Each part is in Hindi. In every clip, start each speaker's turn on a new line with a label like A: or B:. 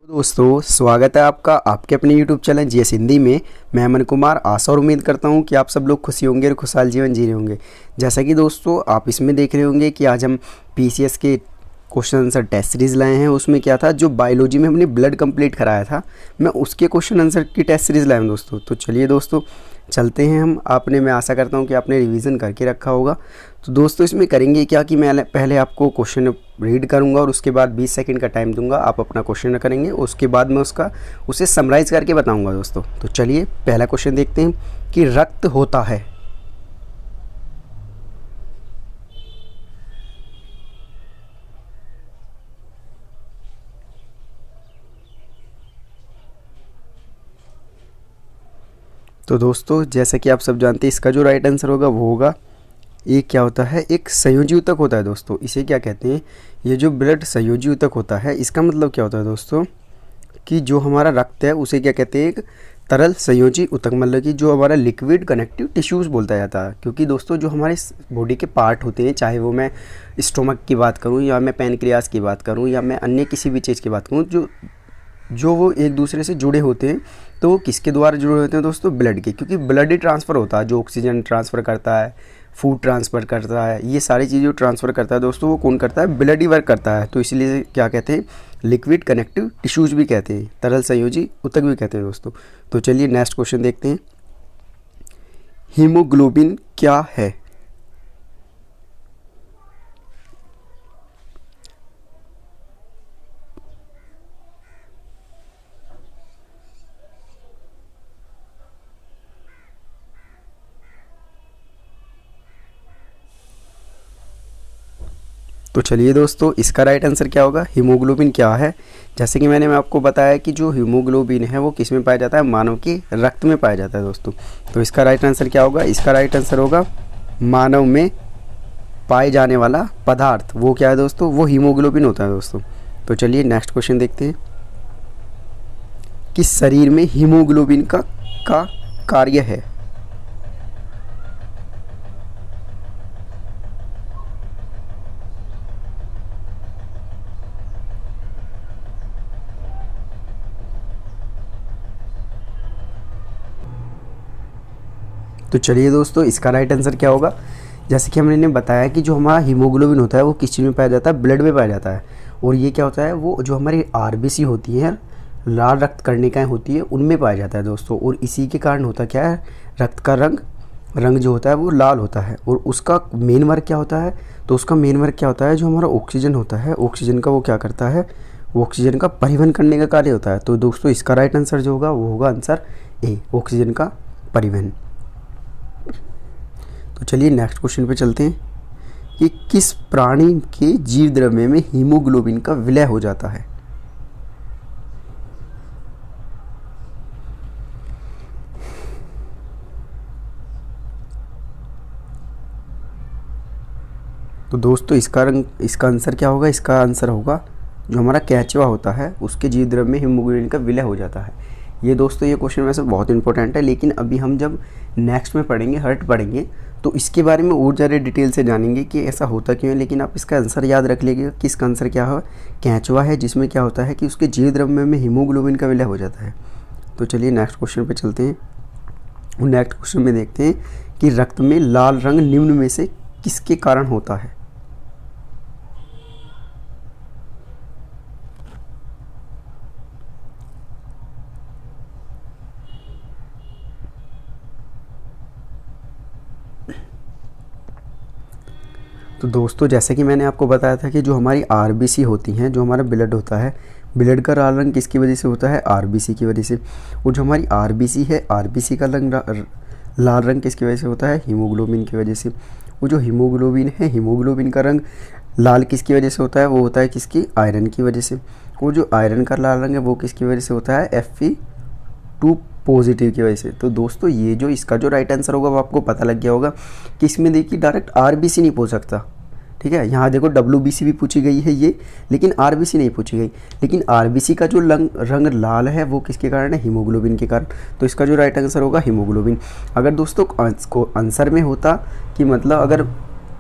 A: दोस्तों स्वागत है आपका आपके अपने YouTube चैनल जीएस हिंदी में। मैं अमन कुमार आशा और उम्मीद करता हूं कि आप सब लोग खुशी होंगे और खुशहाल जीवन जी रहे होंगे। जैसा कि दोस्तों आप इसमें देख रहे होंगे कि आज हम पीसीएस के क्वेश्चन आंसर टेस्ट सीरीज़ लाए हैं। उसमें क्या था, जो बायोलॉजी में हमने ब्लड कंप्लीट कराया था, मैं उसके क्वेश्चन आंसर की टेस्ट सीरीज़ लाया हूँ दोस्तों। तो चलिए दोस्तों चलते हैं हम। आपने, मैं आशा करता हूँ कि आपने रिवीजन करके रखा होगा। तो दोस्तों इसमें करेंगे क्या कि मैं पहले आपको क्वेश्चन रीड करूंगा और उसके बाद 20 सेकंड का टाइम दूंगा, आप अपना क्वेश्चन करेंगे, उसके बाद मैं उसे समराइज़ करके बताऊंगा दोस्तों। तो चलिए पहला क्वेश्चन देखते हैं कि रक्त होता है। तो दोस्तों जैसा कि आप सब जानते हैं, इसका जो राइट आंसर होगा वो होगा, ये क्या होता है, एक संयोजी ऊतक होता है दोस्तों। इसे क्या कहते हैं, ये जो ब्लड संयोजी ऊतक होता है, इसका मतलब क्या होता है दोस्तों कि जो हमारा रक्त है उसे क्या कहते हैं, एक तरल संयोजी ऊतक, मतलब कि जो हमारा लिक्विड कनेक्टिव टिश्यूज़ बोलता जाता है। क्योंकि दोस्तों जो हमारे बॉडी के पार्ट होते हैं, चाहे वो मैं स्टोमक की बात करूँ या मैं पैनक्रियास की बात करूँ या मैं अन्य किसी भी चीज़ की बात करूँ, जो वो एक दूसरे से जुड़े होते हैं, तो वो किसके द्वारा जुड़े होते हैं दोस्तों, ब्लड के। क्योंकि ब्लड ही ट्रांसफ़र होता है, जो ऑक्सीजन ट्रांसफ़र करता है, फूड ट्रांसफ़र करता है, ये सारी चीज़ें जो ट्रांसफ़र करता है दोस्तों, वो कौन करता है, ब्लड ही वर्क करता है। तो इसलिए क्या कहते हैं, लिक्विड कनेक्टिव टिश्यूज़ भी कहते हैं, तरल संयोजी ऊतक भी कहते हैं दोस्तों। तो चलिए नेक्स्ट क्वेश्चन देखते हैं, हीमोग्लोबिन क्या है। तो चलिए दोस्तों इसका राइट आंसर क्या होगा, हीमोग्लोबिन क्या है। जैसे कि मैं आपको बताया कि जो हीमोग्लोबिन है वो किस में पाया जाता है, मानव के रक्त में पाया जाता है दोस्तों। तो इसका राइट आंसर क्या होगा, इसका राइट आंसर होगा मानव में पाए जाने वाला पदार्थ, वो क्या है दोस्तों, वो हीमोग्लोबिन होता है दोस्तों। तो चलिए नेक्स्ट क्वेश्चन देखते हैं कि शरीर में हीमोग्लोबिन का कार्य है। तो चलिए दोस्तों इसका राइट आंसर क्या होगा, जैसे कि हमने बताया कि जो हमारा हीमोग्लोबिन होता है वो किस चीज़ में पाया जाता है, ब्लड में पाया जाता है। और ये क्या होता है, वो जो हमारी आरबीसी होती है, लाल रक्त कणिकाएं होती है, उनमें पाया जाता है दोस्तों। और इसी के कारण होता क्या है, रक्त का रंग जो होता है वो लाल होता है। और उसका मेन वर्क क्या होता है, तो उसका मेन वर्क क्या होता है, जो हमारा ऑक्सीजन होता है, ऑक्सीजन का वो क्या करता है, वो ऑक्सीजन का परिवहन करने का कार्य होता है। तो दोस्तों इसका राइट आंसर जो होगा वो होगा आंसर ए, ऑक्सीजन का परिवहन। तो चलिए नेक्स्ट क्वेश्चन पे चलते हैं कि किस प्राणी के जीव द्रव्य में हीमोग्लोबिन का विलय हो जाता है। तो दोस्तों इसका आंसर क्या होगा, इसका आंसर होगा जो हमारा केंचुआ होता है उसके जीव द्रव्य में हीमोग्लोबिन का विलय हो जाता है। ये दोस्तों ये क्वेश्चन वैसे बहुत इंपॉर्टेंट है, लेकिन अभी हम जब नेक्स्ट में पढ़ेंगे, हर्ट पढ़ेंगे, तो इसके बारे में और ज़्यादा डिटेल से जानेंगे कि ऐसा होता क्यों है। लेकिन आप इसका आंसर याद रख लीजिएगा कि इसका आंसर क्या है, केंचुआ है, जिसमें क्या होता है कि उसके जीव द्रव्य में हीमोग्लोबिन का विलय हो जाता है। तो चलिए नेक्स्ट क्वेश्चन पे चलते हैं और नेक्स्ट क्वेश्चन में देखते हैं कि रक्त में लाल रंग निम्न में से किसके कारण होता है। तो दोस्तों जैसे कि मैंने आपको बताया था कि जो हमारी आरबीसी होती हैं, जो हमारा ब्लड होता है, ब्लड का लाल रंग किसकी वजह से होता है, आरबीसी की वजह से। और जो हमारी आरबीसी है, आरबीसी का लाल रंग किसकी वजह से होता है, हीमोग्लोबिन की वजह से। वो जो हीमोग्लोबिन है, हीमोग्लोबिन का रंग लाल किसकी वजह से होता है, वो होता है किसकी, आयरन की वजह से। वो जो आयरन का लाल रंग है वो किसकी वजह से होता है, Fe2 पॉजिटिव की वजह से। तो दोस्तों ये जो इसका जो राइट आंसर होगा वो आपको पता लग गया होगा कि इसमें देखिए डायरेक्ट आरबीसी नहीं पूछ सकता, ठीक है। यहाँ देखो डब्ल्यूबीसी भी पूछी गई है ये, लेकिन आरबीसी नहीं पूछी गई। लेकिन आरबीसी का जो रंग लाल है वो किसके कारण है, हीमोग्लोबिन के कारण। तो इसका जो राइट आंसर होगा हीमोग्लोबिन। अगर दोस्तों को आंसर में होता कि मतलब अगर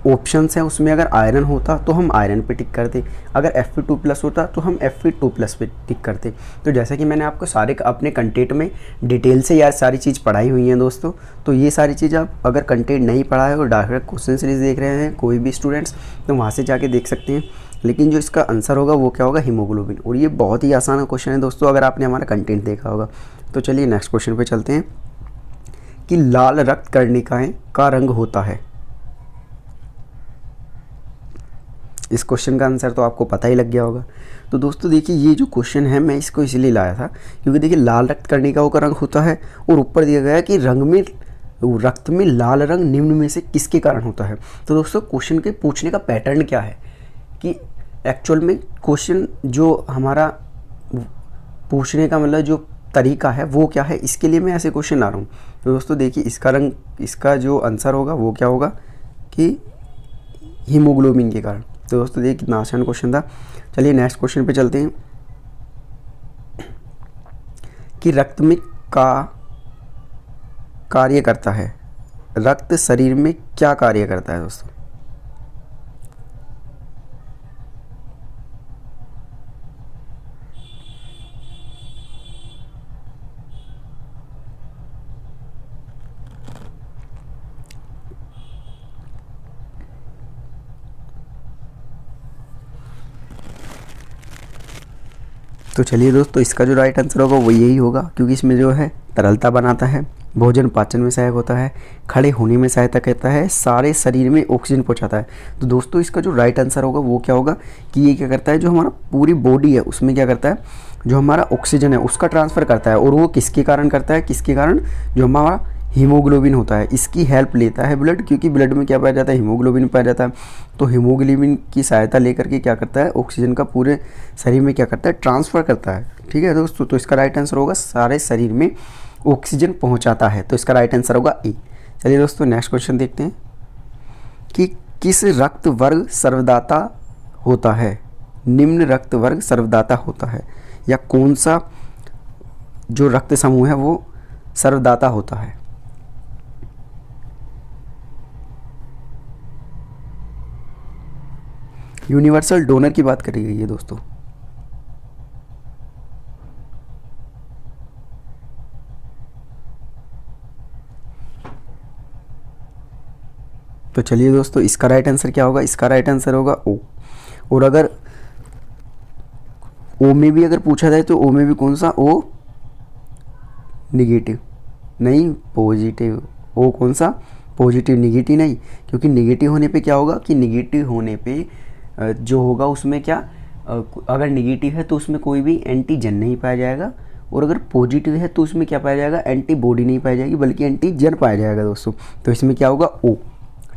A: ऑप्शंस हैं उसमें अगर आयरन होता तो हम आयरन पे टिक करते, अगर Fe2+ होता तो हम Fe2+ पे टिक करते। तो जैसा कि मैंने आपको सारे अपने कंटेंट में डिटेल से यार सारी चीज़ पढ़ाई हुई हैं दोस्तों, तो ये सारी चीज़ आप अगर कंटेंट नहीं पढ़ा है और डायरेक्ट क्वेश्चन सीरीज देख रहे हैं कोई भी स्टूडेंट्स, तो वहाँ से जाके देख सकते हैं। लेकिन जो इसका आंसर होगा वो क्या होगा, हीमोग्लोबिन। और ये बहुत ही आसान क्वेश्चन है दोस्तों अगर आपने हमारा कंटेंट देखा होगा। तो चलिए नेक्स्ट क्वेश्चन पे चलते हैं कि लाल रक्त कर्णिकाएं का रंग होता है। इस क्वेश्चन का आंसर तो आपको पता ही लग गया होगा। तो दोस्तों देखिए ये जो क्वेश्चन है मैं इसको इसलिए लाया था क्योंकि देखिए लाल रक्त कर्णिकाओं का रंग होता है और ऊपर दिया गया है कि रक्त में लाल रंग निम्न में से किसके कारण होता है। तो दोस्तों क्वेश्चन के पूछने का पैटर्न क्या है कि एक्चुअल में क्वेश्चन जो हमारा पूछने का मतलब जो तरीका है वो क्या है, इसके लिए मैं ऐसे क्वेश्चन ला रहा हूँ। तो दोस्तों देखिए इसका जो आंसर होगा वो क्या होगा कि हीमोग्लोबिन के कारण। तो दोस्तों देखिए कितना आसान क्वेश्चन था। चलिए नेक्स्ट क्वेश्चन पे चलते हैं कि रक्त में का कार्य करता है, रक्त शरीर में क्या कार्य करता है दोस्तों। तो चलिए दोस्तों इसका जो राइट आंसर होगा वो यही होगा क्योंकि इसमें जो है तरलता बनाता है, भोजन पाचन में सहायक होता है, खड़े होने में सहायता करता है, सारे शरीर में ऑक्सीजन पहुंचाता है। तो दोस्तों इसका जो राइट आंसर होगा वो क्या होगा कि ये क्या करता है, जो हमारा पूरी बॉडी है उसमें क्या करता है, जो हमारा ऑक्सीजन है उसका ट्रांसफ़र करता है। और वो किसके कारण करता है, किसके कारण, जो हमारा हीमोग्लोबिन होता है इसकी हेल्प लेता है ब्लड, क्योंकि ब्लड में क्या पाया जाता है, हीमोग्लोबिन पाया जाता है। तो हीमोग्लोबिन की सहायता लेकर के क्या करता है, ऑक्सीजन का पूरे शरीर में क्या करता है, ट्रांसफ़र करता है। ठीक है दोस्तों, तो इसका राइट आंसर होगा सारे शरीर में ऑक्सीजन पहुंचाता है। तो इसका राइट आंसर होगा ए। चलिए दोस्तों नेक्स्ट क्वेश्चन देखते हैं कि किस रक्त वर्ग सर्वदाता होता है, निम्न रक्त वर्ग सर्वदाता होता है, या कौन सा जो रक्त समूह है वो सर्वदाता होता है। यूनिवर्सल डोनर की बात करी गई है दोस्तों। तो चलिए दोस्तों इसका राइट आंसर क्या होगा, इसका राइट आंसर होगा ओ। और अगर ओ में भी अगर पूछा जाए तो ओ में भी कौन सा, ओ निगेटिव नहीं पॉजिटिव, ओ कौन सा, पॉजिटिव, निगेटिव नहीं। क्योंकि निगेटिव होने पे क्या होगा कि निगेटिव होने पे जो होगा उसमें क्या, अगर निगेटिव है तो उसमें कोई भी एंटीजन नहीं पाया जाएगा, और अगर पॉजिटिव है तो उसमें क्या पाया जाएगा, एंटीबॉडी नहीं पाई जाएगी बल्कि एंटीजन पाया जाएगा दोस्तों। तो इसमें क्या होगा, ओ।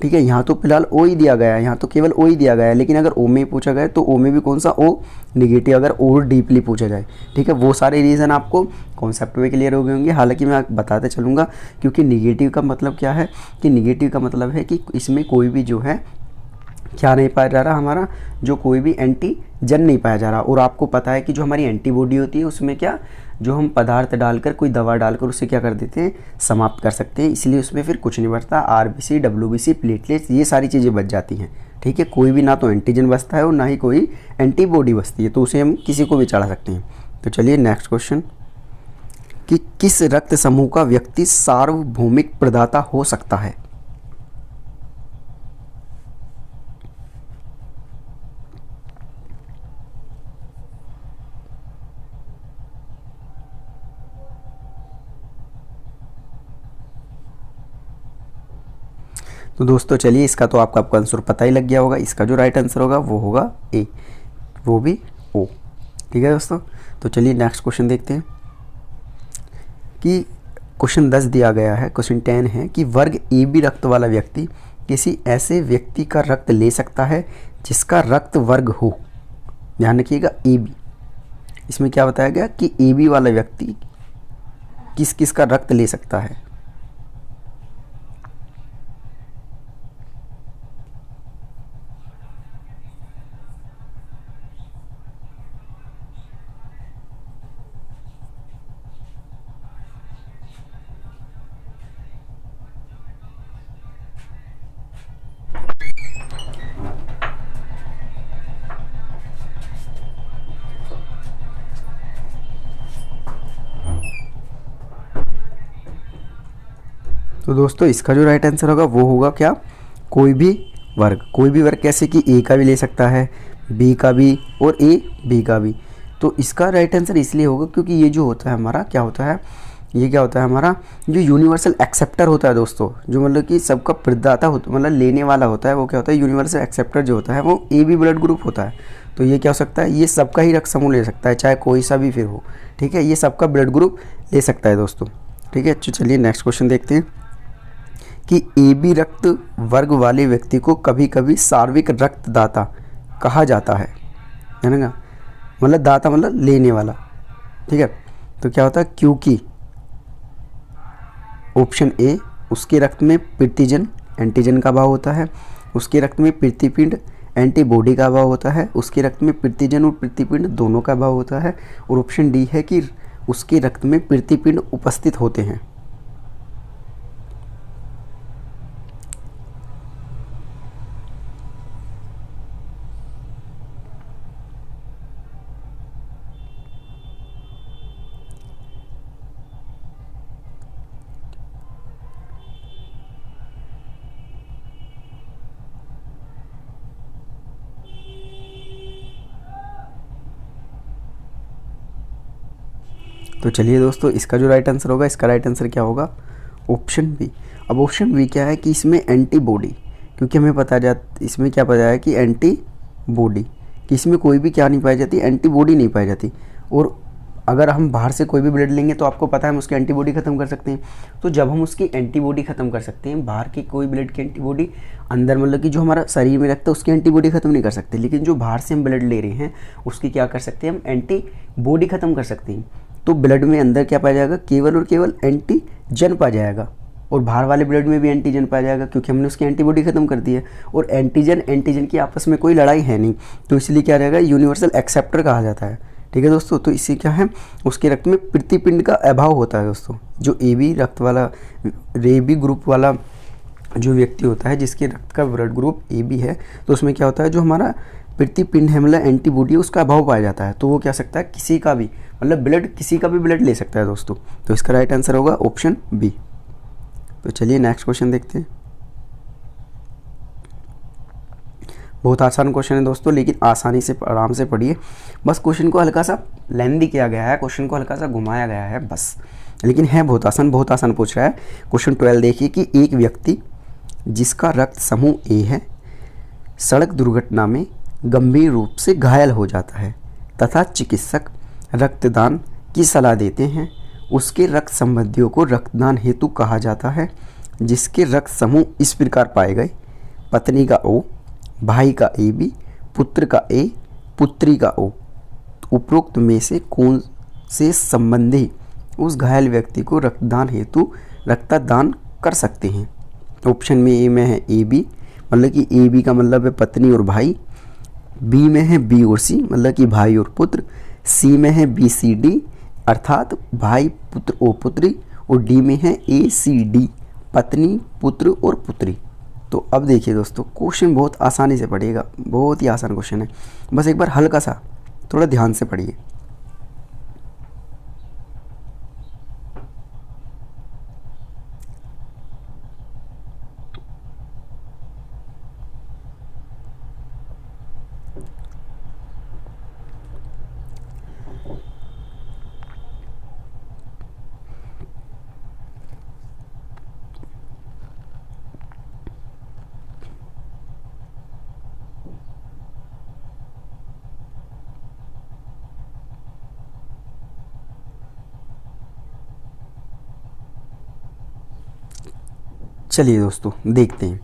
A: ठीक है, यहाँ तो फिलहाल ओ ही दिया गया है, यहाँ तो केवल ओ ही दिया गया है, लेकिन अगर ओ में पूछा गया तो ओ में भी कौन सा, ओ निगेटिव, अगर और डीपली पूछा जाए। ठीक है, वो सारे रीज़न आपको कॉन्सेप्ट में क्लियर हो गए होंगे। हालांकि मैं बताते चलूँगा, क्योंकि निगेटिव का मतलब क्या है कि निगेटिव का मतलब है कि इसमें कोई भी जो है क्या नहीं पाया जा रहा, हमारा जो कोई भी एंटीजन नहीं पाया जा रहा। और आपको पता है कि जो हमारी एंटीबॉडी होती है उसमें क्या, जो हम पदार्थ डालकर, कोई दवा डालकर उसे क्या कर देते हैं, समाप्त कर सकते हैं। इसलिए उसमें फिर कुछ नहीं बचता, आरबीसी, डब्ल्यूबीसी, प्लेटलेट्स, ये सारी चीज़ें बच जाती हैं। ठीक है, कोई भी ना तो एंटीजन बचता है और ना ही कोई एंटीबॉडी बचती है, तो उसे हम किसी को भी चढ़ा सकते हैं। तो चलिए नेक्स्ट क्वेश्चन कि किस रक्त समूह का व्यक्ति सार्वभौमिक प्रदाता हो सकता है। तो दोस्तों चलिए इसका तो आपका आंसर पता ही लग गया होगा। इसका जो राइट आंसर होगा वो होगा ए, वो भी ओ। ठीक है दोस्तों, तो चलिए नेक्स्ट क्वेश्चन देखते हैं कि क्वेश्चन 10 दिया गया है, क्वेश्चन 10 है कि वर्ग ए बी रक्त वाला व्यक्ति किसी ऐसे व्यक्ति का रक्त ले सकता है जिसका रक्त वर्ग हो। ध्यान रखिएगा ए बी, इसमें क्या बताया गया कि ए बी वाला व्यक्ति किस किस का रक्त ले सकता है। तो दोस्तों इसका जो राइट आंसर होगा वो होगा क्या, कोई भी वर्ग। कोई भी वर्ग कैसे कि ए का भी ले सकता है, बी का भी और ए बी का भी। तो इसका राइट आंसर इसलिए होगा क्योंकि ये जो होता है हमारा क्या होता है, ये क्या होता है हमारा जो यूनिवर्सल एक्सेप्टर होता है दोस्तों, जो मतलब कि सबका प्रदाता होता मतलब लेने वाला होता है, वो क्या होता है यूनिवर्सल एक्सेप्टर जो होता है वो ए बी ब्लड ग्रुप होता है। तो ये क्या हो सकता है, ये सबका ही रक्त समूह ले सकता है, चाहे कोई सा भी फिर हो, ठीक है, ये सबका ब्लड ग्रुप ले सकता है दोस्तों, ठीक है। तो चलिए नेक्स्ट क्वेश्चन देखते हैं कि ए बी रक्त वर्ग वाले व्यक्ति को कभी कभी सार्विक रक्तदाता कहा जाता है ना, मतलब दाता मतलब लेने वाला, ठीक है। तो क्या होता है, क्योंकि ऑप्शन ए, उसके रक्त में प्रतिजन एंटीजन का अभाव होता है, उसके रक्त में प्रतिपिंड एंटीबॉडी का अभाव होता है, उसके रक्त में प्रतिजन और प्रतिपिंड दोनों का अभाव होता है, और ऑप्शन डी है कि उसके रक्त में प्रतिपिंड उपस्थित होते हैं। तो चलिए दोस्तों इसका जो राइट आंसर होगा, इसका राइट आंसर क्या होगा, ऑप्शन बी। अब ऑप्शन बी क्या है कि इसमें एंटीबॉडी, क्योंकि हमें पता इसमें क्या पता है कि एंटीबॉडी, कि इसमें कोई भी क्या नहीं पाई जाती, एंटीबॉडी नहीं पाई जाती। और अगर हम बाहर से कोई भी ब्लड लेंगे तो आपको पता है हम उसकी एंटीबॉडी ख़त्म कर सकते हैं। तो जब हम उसकी एंटीबॉडी ख़त्म कर सकते हैं, बाहर की कोई ब्लड की एंटीबॉडी अंदर मतलब कि जो हमारा शरीर में रखता है उसकी एंटीबॉडी ख़त्म नहीं कर सकते, लेकिन जो बाहर से हम ब्लड ले रहे हैं उसकी क्या कर सकते हैं, हम एंटीबॉडी ख़त्म कर सकते हैं। तो ब्लड में अंदर क्या पाया जाएगा, केवल और केवल एंटीजन पाया जाएगा, और बाहर वाले ब्लड में भी एंटीजन पाया जाएगा क्योंकि हमने उसकी एंटीबॉडी खत्म कर दी है। और एंटीजन की आपस में कोई लड़ाई है नहीं, तो इसलिए क्या रहेगा, यूनिवर्सल एक्सेप्टर कहा जाता है, ठीक है दोस्तों। तो इससे क्या है, उसके रक्त में प्रतिपिंड का अभाव होता है दोस्तों। जो ए बी रक्त वाला, ए बी ग्रुप वाला जो व्यक्ति होता है जिसके रक्त का ब्लड ग्रुप ए बी है, तो उसमें क्या होता है, जो हमारा प्रतिपिंड है मतलब एंटीबॉडी, उसका अभाव पाया जाता है। तो वो क्या सकता है, किसी का भी मतलब ब्लड, किसी का भी ब्लड ले सकता है दोस्तों। तो इसका राइट आंसर होगा ऑप्शन बी। तो चलिए नेक्स्ट क्वेश्चन देखते हैं। बहुत आसान क्वेश्चन है दोस्तों, लेकिन आसानी से आराम से पढ़िए। बस क्वेश्चन को हल्का सा लेंदी किया गया है, क्वेश्चन को हल्का सा घुमाया गया है बस, लेकिन है बहुत आसान पूछ रहा है। क्वेश्चन 12 देखिए कि एक व्यक्ति जिसका रक्त समूह ए है सड़क दुर्घटना में गंभीर रूप से घायल हो जाता है तथा चिकित्सक रक्तदान की सलाह देते हैं, उसके रक्त संबंधियों को रक्तदान हेतु कहा जाता है। जिसके रक्त समूह इस प्रकार पाए गए, पत्नी का ओ, भाई का ए बी, पुत्र का ए, पुत्री का ओ, उपरोक्त में से कौन से संबंधी उस घायल व्यक्ति को रक्तदान हेतु रक्तदान कर सकते हैं। ऑप्शन में ए में है ए बी, मतलब कि ए बी का मतलब है पत्नी और भाई, बी में है बी और सी मतलब कि भाई और पुत्र, सी में है बी सी डी अर्थात भाई पुत्र और पुत्री, और डी में है ए सी डी पत्नी पुत्र और पुत्री। तो अब देखिए दोस्तों क्वेश्चन बहुत आसानी से पढ़िएगा, बहुत ही आसान क्वेश्चन है, बस एक बार हल्का सा थोड़ा ध्यान से पढ़िए। चलिए दोस्तों देखते हैं।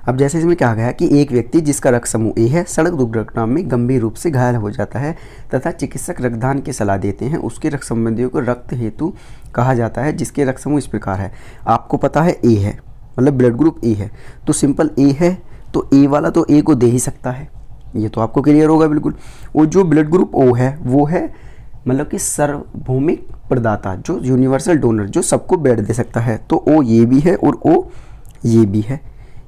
A: अब जैसे इसमें कहा गया कि एक व्यक्ति जिसका रक्त समूह ए है सड़क दुर्घटना में गंभीर रूप से घायल हो जाता है तथा चिकित्सक रक्तदान की सलाह देते हैं, उसके रक्त संबंधियों को रक्त हेतु कहा जाता है। जिसके रक्त समूह इस प्रकार है, आपको पता है ए है मतलब ब्लड ग्रुप ए है, तो सिंपल ए है तो ए वाला तो ए को दे ही सकता है, ये तो आपको क्लियर होगा बिल्कुल। और जो ब्लड ग्रुप ओ है वो है मतलब कि सार्वभौमिक प्रदाता, जो यूनिवर्सल डोनर, जो सबको ब्लड दे सकता है। तो ओ ये भी है और ओ ये भी है,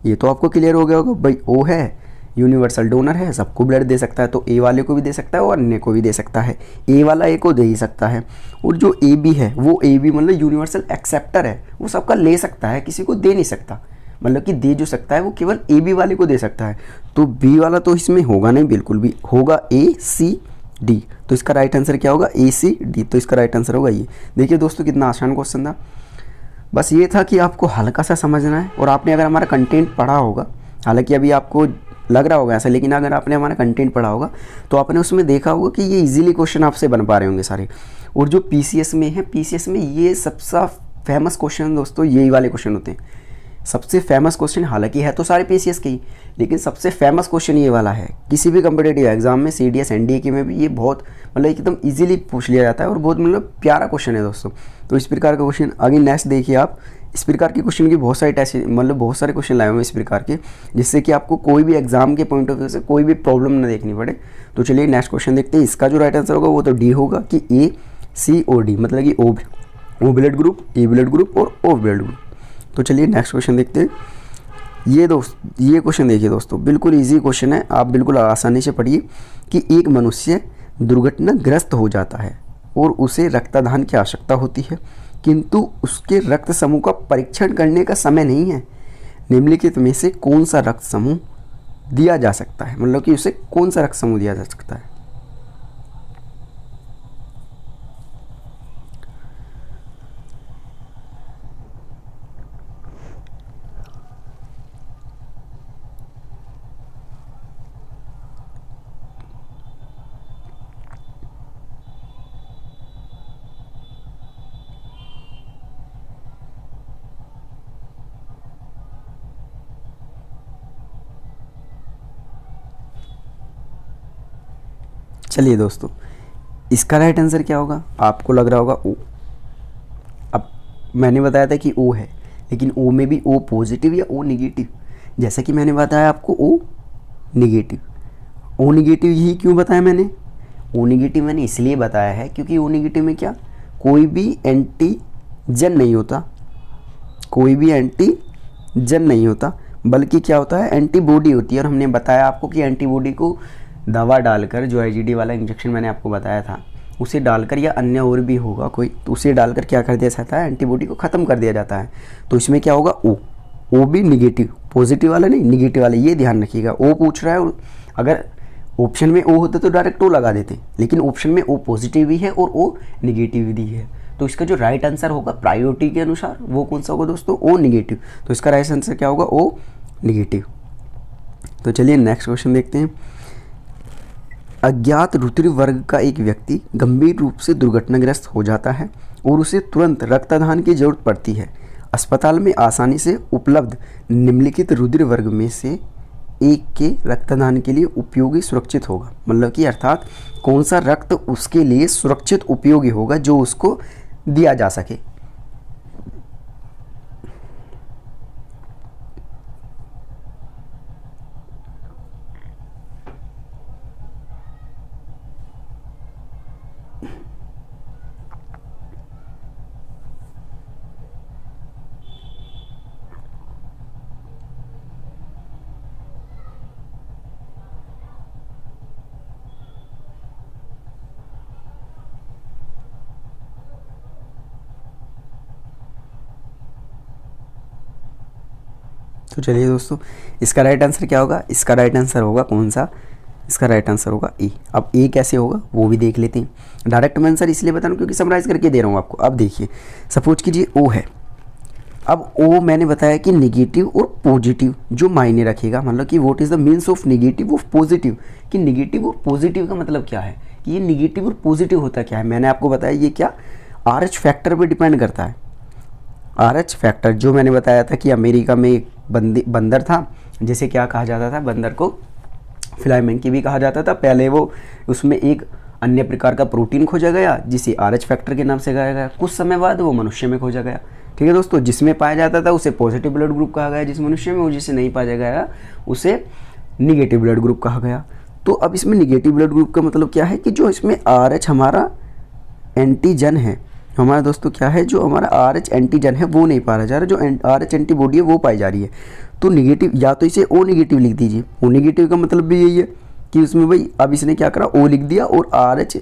A: ये तो आपको क्लियर हो गया होगा भाई। ओ है यूनिवर्सल डोनर है, सबको ब्लड दे सकता है, तो ए वाले को भी दे सकता है और अन्य को भी दे सकता है। ए वाला ए को दे ही सकता है। और जो ए बी है वो ए बी मतलब यूनिवर्सल एक्सेप्टर है, वो सबका ले सकता है, किसी को दे नहीं सकता, मतलब कि दे जो सकता है वो केवल ए बी वाले को दे सकता है। तो बी वाला तो इसमें होगा नहीं, बिल्कुल भी, होगा ए सी डी। तो इसका राइट आंसर क्या होगा? ए सी डी। तो इसका राइट आंसर होगा ये। देखिए दोस्तों कितना आसान क्वेश्चन था। बस ये था कि आपको हल्का सा समझना है। और आपने अगर हमारा कंटेंट पढ़ा होगा, हालांकि अभी आपको लग रहा होगा ऐसा, लेकिन अगर आपने हमारा कंटेंट पढ़ा होगा तो आपने उसमें देखा होगा कि ये इजीली क्वेश्चन आपसे बन पा रहे होंगे सारे। और जो पीसीएस में है, पीसीएस में ये सबसे फेमस क्वेश्चन दोस्तों यही वाले क्वेश्चन होते हैं। सबसे फेमस क्वेश्चन, हालांकि है तो सारे पीसीएस के ही, लेकिन सबसे फेमस क्वेश्चन ये वाला है। किसी भी कम्पिटेटिव एग्जाम में, सीडीएस एनडीए के में भी ये बहुत मतलब एकदम इजीली पूछ लिया जाता है और बहुत मतलब प्यारा क्वेश्चन है दोस्तों। तो इस प्रकार का क्वेश्चन आगे नेक्स्ट देखिए आप। इस प्रकार के क्वेश्चन की बहुत सारी टेस्ट, मतलब बहुत सारे क्वेश्चन लाए हुए हैं इस प्रकार के, जिससे कि आपको कोई भी एग्जाम के पॉइंट ऑफ व्यू से कोई भी प्रॉब्लम ना देखनी पड़े। तो चलिए नेक्स्ट क्वेश्चन देखते हैं। इसका जो राइट आंसर होगा वो तो डी होगा कि ए सी और डी, मतलब कि ओ ब्लड ग्रुप, ए ब्लड ग्रुप और ओ ब्लड ग्रुप। तो चलिए नेक्स्ट क्वेश्चन देखते हैं। ये क्वेश्चन देखिए दोस्तों, बिल्कुल इजी क्वेश्चन है, आप बिल्कुल आसानी से पढ़िए कि एक मनुष्य दुर्घटनाग्रस्त हो जाता है और उसे रक्तदान की आवश्यकता होती है, किंतु उसके रक्त समूह का परीक्षण करने का समय नहीं है। निम्नलिखित में से कौन सा रक्त समूह दिया जा सकता है, मतलब कि उसे कौन सा रक्त समूह दिया जा सकता है? चलिए दोस्तों, इसका राइट आंसर क्या होगा? आपको लग रहा होगा ओ। अब मैंने बताया था कि ओ है, लेकिन ओ में भी ओ पॉजिटिव या ओ निगेटिव। जैसा कि मैंने बताया आपको ओ निगेटिव। ओ निगेटिव यही क्यों बताया मैंने? ओ निगेटिव मैंने इसलिए बताया है क्योंकि ओ निगेटिव में क्या, कोई भी एंटीजन नहीं होता, कोई भी एंटीजन नहीं होता, बल्कि क्या होता है, एंटीबॉडी होती है। और हमने बताया आपको कि एंटीबॉडी को दवा डालकर, जो आईजीडी वाला इंजेक्शन मैंने आपको बताया था, उसे डालकर, या अन्य और भी होगा कोई, तो उसे डालकर क्या कर दिया जाता है, एंटीबॉडी को ख़त्म कर दिया जाता है। तो इसमें क्या होगा, ओ भी निगेटिव, पॉजिटिव वाला नहीं, निगेटिव वाला, ये ध्यान रखिएगा। ओ पूछ रहा है, और अगर ऑप्शन में ओ होता तो डायरेक्ट ओ लगा देते, लेकिन ऑप्शन में ओ पॉजिटिव भी है और ओ निगेटिव भी है। तो इसका जो राइट आंसर होगा प्रायोरिटी के अनुसार वो कौन सा होगा दोस्तों? O negative. तो इसका राइट आंसर क्या होगा? O negative. तो चलिए नेक्स्ट क्वेश्चन देखते हैं। अज्ञात रुधिर वर्ग का एक व्यक्ति गंभीर रूप से दुर्घटनाग्रस्त हो जाता है और उसे तुरंत रक्तदान की जरूरत पड़ती है। अस्पताल में आसानी से उपलब्ध निम्नलिखित रुधिर वर्ग में से एक के रक्तदान के लिए उपयोगी सुरक्षित होगा, मतलब कि अर्थात कौन सा रक्त उसके लिए सुरक्षित उपयोगी होगा जो उसको दिया जा सके। तो चलिए दोस्तों, इसका राइट आंसर क्या होगा? इसका राइट आंसर होगा कौन सा? इसका राइट आंसर होगा ए। अब ए कैसे होगा वो भी देख लेते हैं। डायरेक्ट मैं आंसर इसलिए बता रहा हूँ क्योंकि समराइज करके दे रहा हूँ आपको। अब देखिए, सपोज कीजिए ओ है। अब ओ मैंने बताया कि निगेटिव और पॉजिटिव जो मायने रखेगा, मतलब कि what is the means of negative of positive, कि निगेटिव और पॉजिटिव का मतलब क्या है, कि ये निगेटिव और पॉजिटिव होता क्या है। मैंने आपको बताया ये क्या RH फैक्टर पर डिपेंड करता है। RH फैक्टर जो मैंने बताया था कि अमेरिका में एक बंदर था, जैसे क्या कहा जाता था, बंदर को फ्लाइमैंकी भी कहा जाता था। पहले वो उसमें एक अन्य प्रकार का प्रोटीन खोजा गया जिसे RH फैक्टर के नाम से कहा गया। कुछ समय बाद वो मनुष्य में खोजा गया। ठीक है दोस्तों, जिसमें पाया जाता था उसे पॉजिटिव ब्लड ग्रुप कहा गया जिस मनुष्य में, और जिसे नहीं पाया गया उसे निगेटिव ब्लड ग्रुप कहा गया। तो अब इसमें निगेटिव ब्लड ग्रुप का मतलब क्या है कि जो इसमें RH हमारा एंटीजन है, हमारा दोस्तों क्या है, जो हमारा RH एंटीजन है वो नहीं पाया जा रहा, जो RH एंटीबॉडी है वो पाई जा रही है। तो निगेटिव, या तो इसे O निगेटिव लिख दीजिए। O निगेटिव का मतलब भी यही है कि उसमें भाई अब इसने क्या करा, O लिख दिया और RH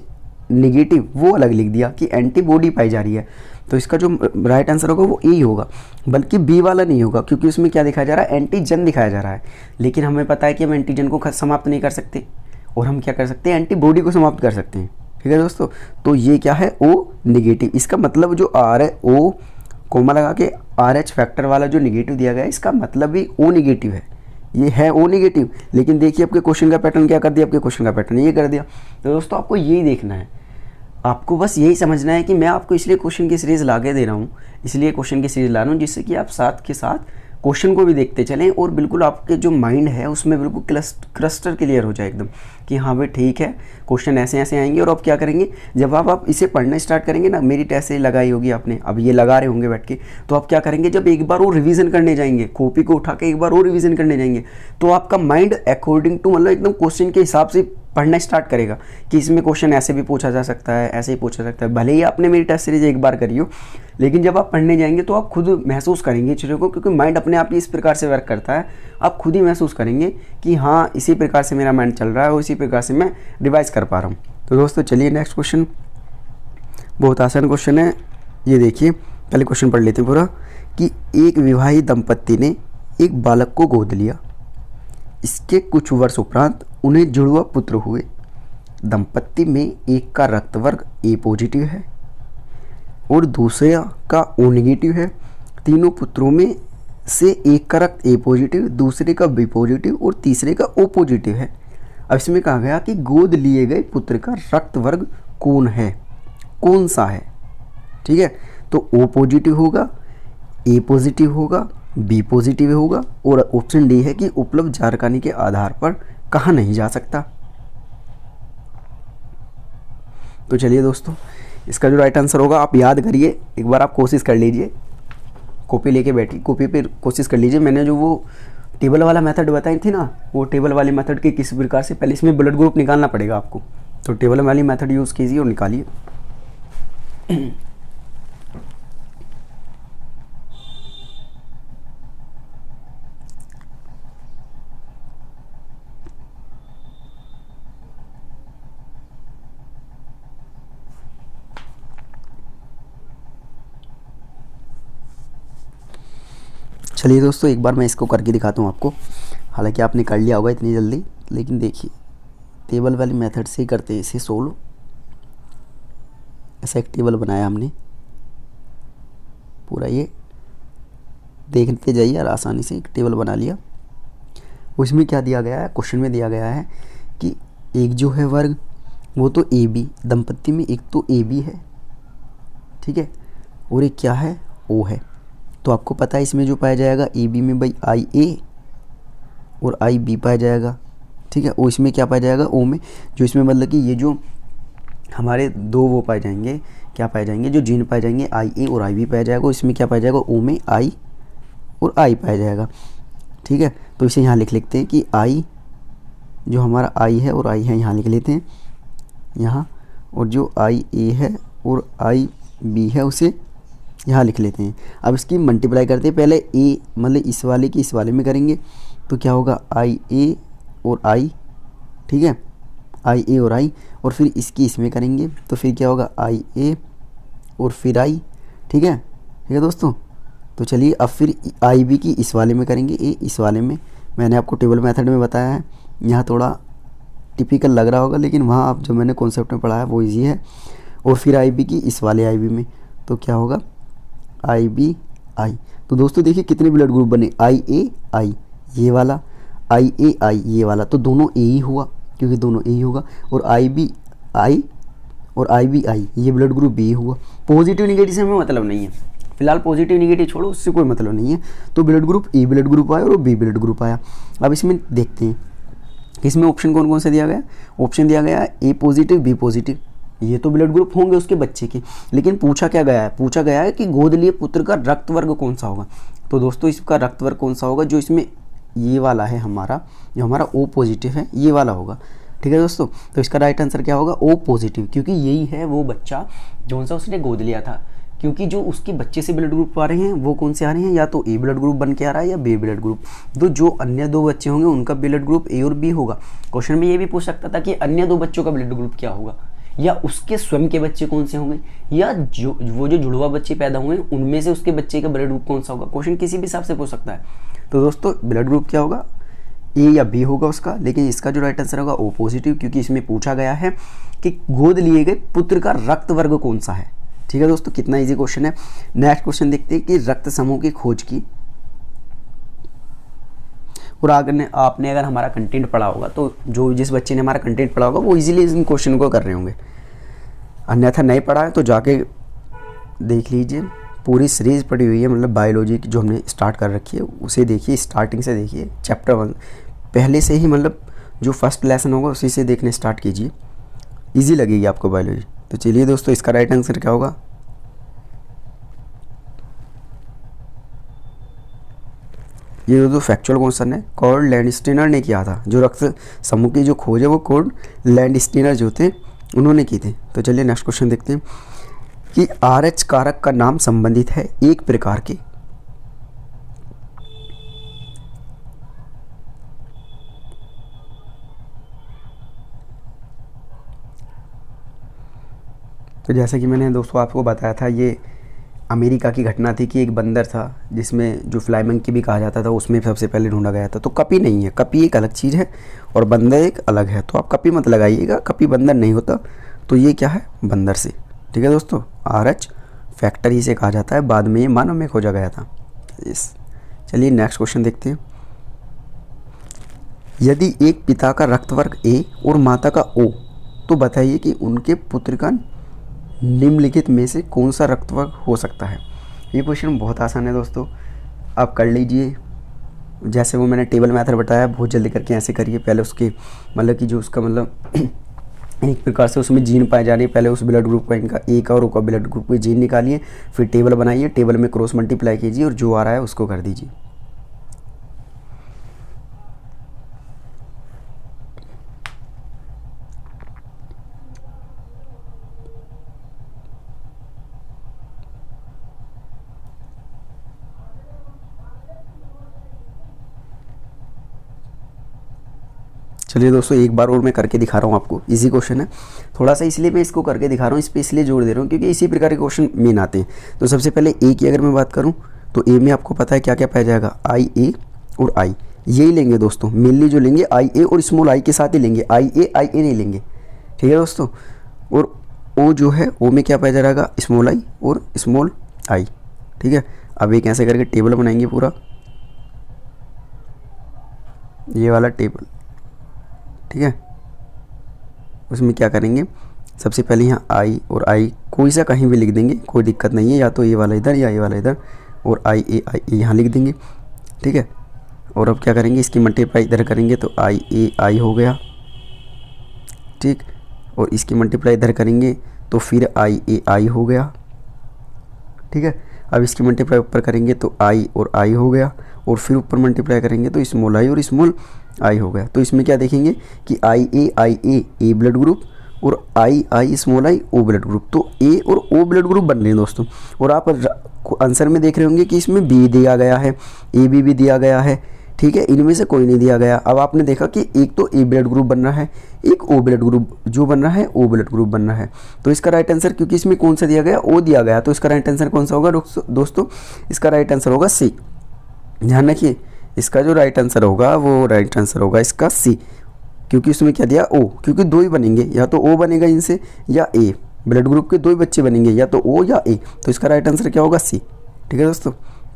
A: निगेटिव वो अलग लिख दिया कि एंटीबॉडी पाई जा रही है। तो इसका जो राइट आंसर होगा वो ए होगा, बल्कि बी वाला नहीं होगा, क्योंकि उसमें क्या दिखाया जा रहा है, एंटीजन दिखाया जा रहा है। लेकिन हमें पता है कि हम एंटीजन को समाप्त नहीं कर सकते, और हम क्या कर सकते हैं, एंटीबॉडी को समाप्त कर सकते हैं। ठीक है दोस्तों, तो ये क्या है, O निगेटिव। इसका मतलब जो R है, O कोमा लगा के RH फैक्टर वाला जो निगेटिव दिया गया है, इसका मतलब भी O निगेटिव है। ये है O निगेटिव, लेकिन देखिए आपके क्वेश्चन का पैटर्न क्या कर दिया, आपके क्वेश्चन का पैटर्न ये कर दिया। तो दोस्तों आपको यही देखना है, आपको बस यही समझना है कि मैं आपको इसलिए क्वेश्चन की सीरीज़ ला के दे रहा हूँ, इसलिए क्वेश्चन की सीरीज़ ला रहा हूँ जिससे कि आप साथ के साथ क्वेश्चन को भी देखते चलें और बिल्कुल आपके जो माइंड है उसमें बिल्कुल क्लस्टर क्लियर हो जाए एकदम कि हाँ भाई ठीक है, क्वेश्चन ऐसे ऐसे आएंगे। और आप क्या करेंगे, जब आप इसे पढ़ना स्टार्ट करेंगे ना, मेरी टेस्ट से लगाई होगी आपने, अब ये लगा रहे होंगे बैठ के, तो आप क्या करेंगे, जब एक बार वो रिवीजन करने जाएंगे, कॉपी को उठा के एक बार वो रिवीजन करने जाएंगे, तो आपका माइंड अकॉर्डिंग टू मतलब एकदम क्वेश्चन के हिसाब से पढ़ना स्टार्ट करेगा कि इसमें क्वेश्चन ऐसे भी पूछा जा सकता है, ऐसे ही पूछा सकता है। भले ही आपने मेरी टेस्ट सीरीज एक बार करी हो, लेकिन जब आप पढ़ने जाएंगे तो आप खुद महसूस करेंगे चीज़ों को, क्योंकि माइंड अपने आप ही इस प्रकार से वर्क करता है। आप खुद ही महसूस करेंगे कि हाँ इसी प्रकार से मेरा माइंड चल रहा है और इसी प्रकार से मैं रिवाइज कर पा रहा हूँ। तो दोस्तों चलिए नेक्स्ट क्वेश्चन, बहुत आसान क्वेश्चन है। ये देखिए, पहले क्वेश्चन पढ़ लेते हैं पूरा, कि एक विवाहित दंपत्ति ने एक बालक को गोद लिया। इसके कुछ वर्ष उपरांत उन्हें जुड़वा पुत्र हुए। दंपत्ति में एक का रक्त वर्ग ए पॉजिटिव है और दूसरे का ओ निगेटिव है। तीनों पुत्रों में से एक का रक्त ए पॉजिटिव, दूसरे का बी पॉजिटिव और तीसरे का ओ पॉजिटिव है। अब इसमें कहा गया कि गोद लिए गए पुत्र का रक्त वर्ग कौन है, कौन सा है। ठीक है, तो ओ पॉजिटिव होगा, ए पॉजिटिव होगा, बी पॉजिटिव होगा, और ऑप्शन डी है कि उपलब्ध जानकारी के आधार पर कहा नहीं जा सकता। तो चलिए दोस्तों, इसका जो राइट आंसर होगा आप याद करिए, एक बार आप कोशिश कर लीजिए, कॉपी लेके बैठिए, कॉपी पे कोशिश कर लीजिए। मैंने जो वो टेबल वाला मेथड बताई थी ना, वो टेबल वाली मेथड के किस प्रकार से, पहले इसमें ब्लड ग्रुप निकालना पड़ेगा आपको, तो टेबल वाली मेथड यूज़ कीजिए और निकालिए। चलिए दोस्तों, एक बार मैं इसको करके दिखाता हूँ आपको। हालांकि आपने कर लिया होगा इतनी जल्दी, लेकिन देखिए टेबल वाली मेथड से ही करते हैं इसे सोल्व। ऐसा एक टेबल बनाया हमने पूरा, ये देखते जाइए और आसानी से एक टेबल बना लिया। उसमें क्या दिया गया है, क्वेश्चन में दिया गया है कि एक जो है वर्ग वो तो ए बी, दंपत्ति में एक तो ए बी है, ठीक है, और एक क्या है, ओ है। तो आपको पता है इसमें जो पाया जाएगा ए बी में भाई आई ए और आई बी पाया जाएगा, ठीक है। ओ इसमें क्या पाया जाएगा, ओ में, जो इसमें मतलब कि ये जो हमारे दो वो पाए जाएंगे, क्या पाए जाएंगे, जो जीन पाए जाएंगे आई ए और आई बी पाया जाएगा, और इसमें क्या पाया जाएगा, ओ में आई और आई पाया जाएगा, ठीक है। तो इसे यहाँ लिख लेते हैं कि आई जो हमारा आई है और आई है, यहाँ लिख लेते हैं यहाँ, और जो आई ए है और आई बी है उसे यहाँ लिख लेते हैं। अब इसकी मल्टीप्लाई करते हैं, पहले ए मतलब इस वाले की इस वाले में करेंगे तो क्या होगा, आई ए और आई, ठीक है, आई ए और आई, और फिर इसकी इसमें करेंगे तो फिर क्या होगा, आई ए और फिर आई, ठीक है दोस्तों। तो चलिए अब फिर आई बी की इस वाले में करेंगे, ए इस वाले में। मैंने आपको टेबल मेथड में बताया है, यहाँ थोड़ा टिपिकल लग रहा होगा, लेकिन वहाँ आप जो मैंने कॉन्सेप्ट में पढ़ाया वो ईजी है। और फिर आई बी की इस वाले आई बी में, तो क्या होगा, आई बी आई। तो दोस्तों देखिए कितने ब्लड ग्रुप बने, आई ए आई ये वाला, आई ए आई ये वाला, तो दोनों ए ही हुआ क्योंकि दोनों ए ही होगा, और आई बी आई और आई बी आई ये ब्लड ग्रुप बी हुआ। पॉजिटिव निगेटिव से हमें मतलब नहीं है फिलहाल, पॉजिटिव निगेटिव छोड़ो, उससे कोई मतलब नहीं है। तो blood group A blood group आया और बी ब्लड ग्रुप आया। अब इसमें देखते हैं इसमें ऑप्शन कौन कौन से दिया गया। ऑप्शन दिया गया ए पॉजिटिव बी पॉजिटिव, ये तो ब्लड ग्रुप होंगे उसके बच्चे के, लेकिन पूछा क्या गया है, पूछा गया है कि गोद लिए पुत्र का रक्त वर्ग कौन सा होगा। तो दोस्तों इसका रक्त वर्ग कौन सा होगा, जो इसमें ये वाला है हमारा, जो हमारा ओ पॉजिटिव है ये वाला होगा। ठीक है दोस्तों। तो इसका राइट आंसर क्या होगा, ओ पॉजिटिव, क्योंकि यही है वो बच्चा जो सा उसने गोद लिया था। क्योंकि जो उसके बच्चे से ब्लड ग्रुप आ रहे हैं वो कौन से आ रहे हैं, या तो ए ब्लड ग्रुप बन के आ रहा है या बी ब्लड ग्रुप। तो जो अन्य दो बच्चे होंगे उनका ब्लड ग्रुप ए और बी होगा। क्वेश्चन में ये भी पूछ सकता था कि अन्य दो बच्चों का ब्लड ग्रुप क्या होगा, या उसके स्वयं के बच्चे कौन से होंगे, या जो जुड़वा बच्चे पैदा हुए उनमें से उसके बच्चे का ब्लड ग्रुप कौन सा होगा। क्वेश्चन किसी भी हिसाब से पूछ सकता है। तो दोस्तों ब्लड ग्रुप क्या होगा, ए या बी होगा उसका, लेकिन इसका जो राइट आंसर होगा ओ पॉजिटिव, क्योंकि इसमें पूछा गया है कि गोद लिए गए पुत्र का रक्त वर्ग कौन सा है। ठीक है दोस्तों, कितना इजी क्वेश्चन है। नेक्स्ट क्वेश्चन देखते हैं कि रक्त समूह की खोज की, और आपने अगर हमारा कंटेंट पढ़ा होगा तो जिस बच्चे ने हमारा कंटेंट पढ़ा होगा वो इजीली इन क्वेश्चन को कर रहे होंगे। अन्यथा नहीं पढ़ा है तो जाके देख लीजिए, पूरी सीरीज़ पढ़ी हुई है, मतलब बायोलॉजी की जो हमने स्टार्ट कर रखी है उसे देखिए, स्टार्टिंग से देखिए, चैप्टर 1 पहले से ही, मतलब जो फर्स्ट लेसन होगा उसी से देखने स्टार्ट कीजिए, ईजी लगेगी आपको बायोलॉजी। तो चलिए दोस्तों, इसका राइट आंसर क्या होगा, ये दोस्तों फैक्चुअल क्वेश्चन है, कॉर्ड लैंडस्टीनर ने किया था। जो रक्त समूह की जो खोज है वो कॉर्ड लैंडस्टीनर जो थे उन्होंने की थी। तो चलिए नेक्स्ट क्वेश्चन देखते हैं कि RH कारक का नाम संबंधित है एक प्रकार के, तो जैसे कि मैंने दोस्तों आपको बताया था, ये अमेरिका की घटना थी कि एक बंदर था जिसमें जो फ्लाइमंग की भी कहा जाता था, उसमें सबसे पहले ढूंढा गया था। तो कपी नहीं है, कपी एक अलग चीज़ है और बंदर एक अलग है, तो आप कपी मत लगाइएगा, कपी बंदर नहीं होता। तो ये क्या है, बंदर से। ठीक है दोस्तों, RH फैक्टर ही से कहा जाता है, बाद में ये मानव में खोजा गया था। इस चलिए नेक्स्ट क्वेश्चन देखते हैं। यदि एक पिता का रक्त वर्ग A और माता का O, तो बताइए कि उनके पुत्र का निम्नलिखित में से कौन सा रक्त वर्ग हो सकता है। ये क्वेश्चन बहुत आसान है दोस्तों, आप कर लीजिए। जैसे वो मैंने टेबल मेथड बताया, बहुत जल्दी करके ऐसे करिए। पहले उसके मतलब कि जो उसका मतलब एक प्रकार से उसमें जीन पाए जा रही है, पहले उस ब्लड ग्रुप का, इनका ए का और ओ का ब्लड ग्रुप के जीन निकालिए, फिर टेबल बनाइए, टेबल में क्रॉस मल्टीप्लाई कीजिए और जो आ रहा है उसको कर दीजिए। चलिए दोस्तों, एक बार और मैं करके दिखा रहा हूँ आपको। इजी क्वेश्चन है थोड़ा सा, इसलिए मैं इसको करके दिखा रहा हूँ, इस पर इसलिए जोर दे रहा हूँ क्योंकि इसी प्रकार के क्वेश्चन मेन आते हैं। तो सबसे पहले ए की अगर मैं बात करूँ तो ए में आपको पता है क्या क्या पाया जाएगा, IA और I, यही लेंगे दोस्तों मेनली, जो लेंगे IA और स्मॉल i के साथ ही लेंगे, IA नहीं लेंगे। ठीक है दोस्तों, और O जो है, O में क्या पाया जाएगा, स्मॉल i और स्मॉल i। ठीक है, अब ये कैसे करके टेबल बनाएंगे पूरा, ये वाला टेबल। ठीक है, उसमें क्या करेंगे, सबसे पहले यहाँ I और I कोई सा कहीं भी लिख देंगे, कोई दिक्कत नहीं है, या तो ये वाला इधर या ये वाला इधर, और IA यहाँ लिख देंगे। ठीक है, और अब क्या करेंगे, इसकी मल्टीप्लाई इधर करेंगे तो IA हो गया। ठीक, और इसकी मल्टीप्लाई इधर करेंगे तो फिर IA हो गया। ठीक है, अब इसकी मल्टीप्लाई ऊपर करेंगे तो I और I हो गया, और फिर ऊपर मल्टीप्लाई करेंगे तो स्मॉल i और स्मॉल i हो गया। तो इसमें क्या देखेंगे कि IA ए ब्लड ग्रुप और I small i O blood group, तो A और O ब्लड ग्रुप बन रहे हैं दोस्तों। और आप आंसर में देख रहे होंगे कि इसमें B दिया गया है, AB भी दिया गया है। ठीक है, इनमें से कोई नहीं दिया गया। अब आपने देखा कि एक तो A ब्लड ग्रुप बन रहा है, एक O ब्लड ग्रुप जो बन रहा है O ब्लड ग्रुप बन रहा है। तो इसका राइट आंसर, क्योंकि इसमें कौन सा दिया गया, O दिया गया, तो इसका राइट आंसर कौन सा होगा दोस्तों, इसका राइट आंसर होगा C। ध्यान रखिए, इसका जो राइट आंसर होगा वो राइट आंसर होगा इसका C, क्योंकि उसमें क्या दिया O, क्योंकि दो ही बनेंगे, या तो O बनेगा इनसे या A, ब्लड ग्रुप के दो ही बच्चे बनेंगे, या तो O या A, तो इसका राइट आंसर क्या होगा C। ठीक है दोस्तों,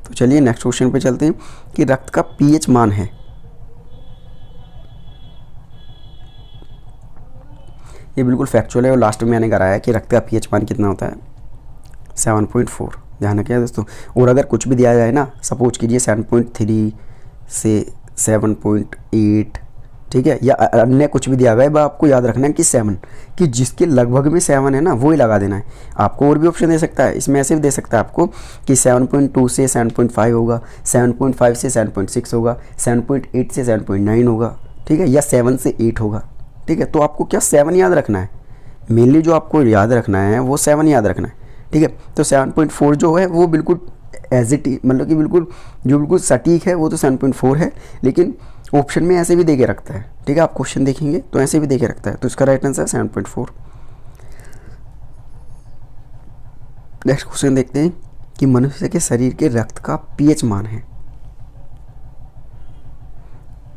A: तो चलिए नेक्स्ट क्वेश्चन पे चलते हैं कि रक्त का pH मान है। ये बिल्कुल फैक्चुअल है और लास्ट में मैंने कराया कि रक्त का pH मान कितना होता है, 7.4। ध्यान रखिए दोस्तों, और अगर कुछ भी दिया जाए ना, सपोज कीजिए 7.3 से 7.8, ठीक है, या अन्य कुछ भी दिया गया है, आपको याद रखना है कि 7, कि जिसके लगभग में 7 है ना वो ही लगा देना है। आपको और भी ऑप्शन दे सकता है, इसमें ऐसे भी दे सकता है आपको कि 7.2 से 7.5 होगा, 7.5 से 7.6 होगा, 7.8 से 7.9 होगा, ठीक है, या 7 से 8 होगा। ठीक है। तो आपको क्या 7 याद रखना है, मेनली जो आपको याद रखना है वो 7 याद रखना है, ठीक है। तो 7.4 जो है वो बिल्कुल एज इट, मतलब कि बिल्कुल जो बिल्कुल सटीक है वो तो 7.4 है, लेकिन ऑप्शन में ऐसे भी दे के रखता है, ठीक है। आप क्वेश्चन देखेंगे तो ऐसे भी दे के रखता है, तो इसका राइट आंसर है 7.4। नेक्स्ट क्वेश्चन देखते हैं कि मनुष्य के शरीर के रक्त का पीएच मान है।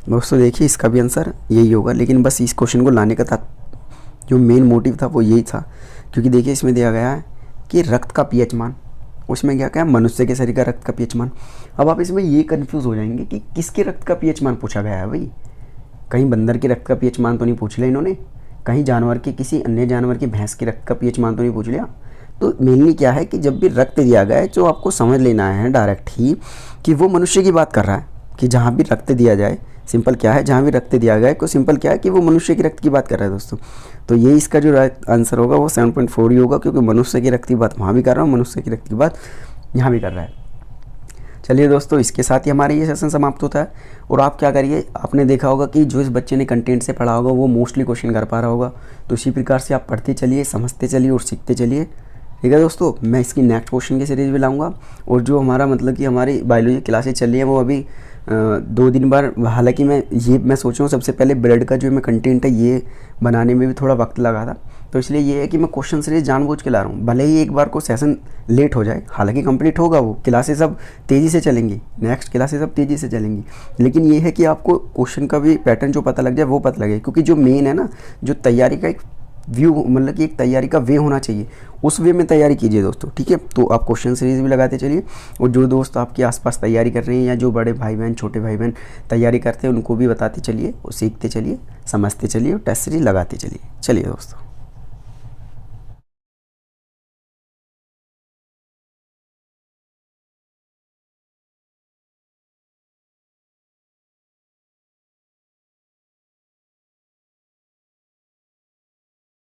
A: दोस्तों देखिए इसका भी आंसर यही होगा, लेकिन बस इस क्वेश्चन को लाने का था जो मेन मोटिव था वो यही था, क्योंकि देखिए इसमें दिया गया है कि रक्त का पीएच मान, उसमें क्या क्या है, मनुष्य के शरीर का रक्त का पीएच मान। अब आप इसमें ये कंफ्यूज हो जाएंगे कि किसके रक्त का पीएच मान पूछा गया है भाई, कहीं बंदर के रक्त का पीएच मान तो नहीं पूछ लिया इन्होंने, कहीं जानवर के, किसी अन्य जानवर की भैंस के रक्त का पीएच मान तो नहीं पूछ लिया। तो मेनली क्या है कि जब भी रक्त दिया गया है, जो आपको समझ लेना है डायरेक्ट ही कि वो मनुष्य की बात कर रहा है, कि जहाँ भी रक्त दिया जाए, सिंपल क्या है, जहाँ भी रक्त दिया गया है तो सिंपल क्या है कि वो मनुष्य के रक्त की बात कर रहा है दोस्तों। तो ये इसका जो आंसर होगा वो 7.4 ही होगा, क्योंकि मनुष्य की रक्त की बात वहाँ भी कर रहा हूँ, मनुष्य की रक्त की बात यहाँ भी कर रहा है। चलिए दोस्तों, इसके साथ ही हमारा ये सेशन समाप्त होता है। और आप क्या करिए, आपने देखा होगा कि जो इस बच्चे ने कंटेंट से पढ़ा होगा वो मोस्टली क्वेश्चन कर पा रहा होगा, तो इसी प्रकार से आप पढ़ते चलिए, समझते चलिए और सीखते चलिए, ठीक है दोस्तों। मैं इसकी नेक्स्ट क्वेश्चन की सीरीज़ भी लाऊंगा, और जो हमारा मतलब कि हमारी बायोलॉजी क्लासेज चल रही है वो अभी 2 दिन बाद, हालांकि मैं सोच रहा हूँ सबसे पहले ब्लड का जो मैं कंटेंट है ये बनाने में भी थोड़ा वक्त लगा था, तो इसलिए ये है कि मैं क्वेश्चन सीरीज जानबूझ के ला रहा हूँ, भले ही एक बार को सेशन लेट हो जाए, हालांकि कंप्लीट होगा, वो क्लासेस अब तेज़ी से चलेंगी, नेक्स्ट क्लासेस अब तेज़ी से चलेंगी, लेकिन ये है कि आपको क्वेश्चन का भी पैटर्न जो पता लग जाए वो पता लगे, क्योंकि जो मेन है ना, जो तैयारी का एक व्यू, मतलब कि एक तैयारी का वे होना चाहिए, उस वे में तैयारी कीजिए दोस्तों, ठीक है। तो आप क्वेश्चन सीरीज भी लगाते चलिए, और जो दोस्त आपके आसपास तैयारी कर रहे हैं या जो बड़े भाई बहन, छोटे भाई बहन तैयारी करते हैं उनको भी बताते चलिए और सीखते चलिए, समझते चलिए और टेस्ट सीरीज लगाते चलिए। चलिए दोस्तों।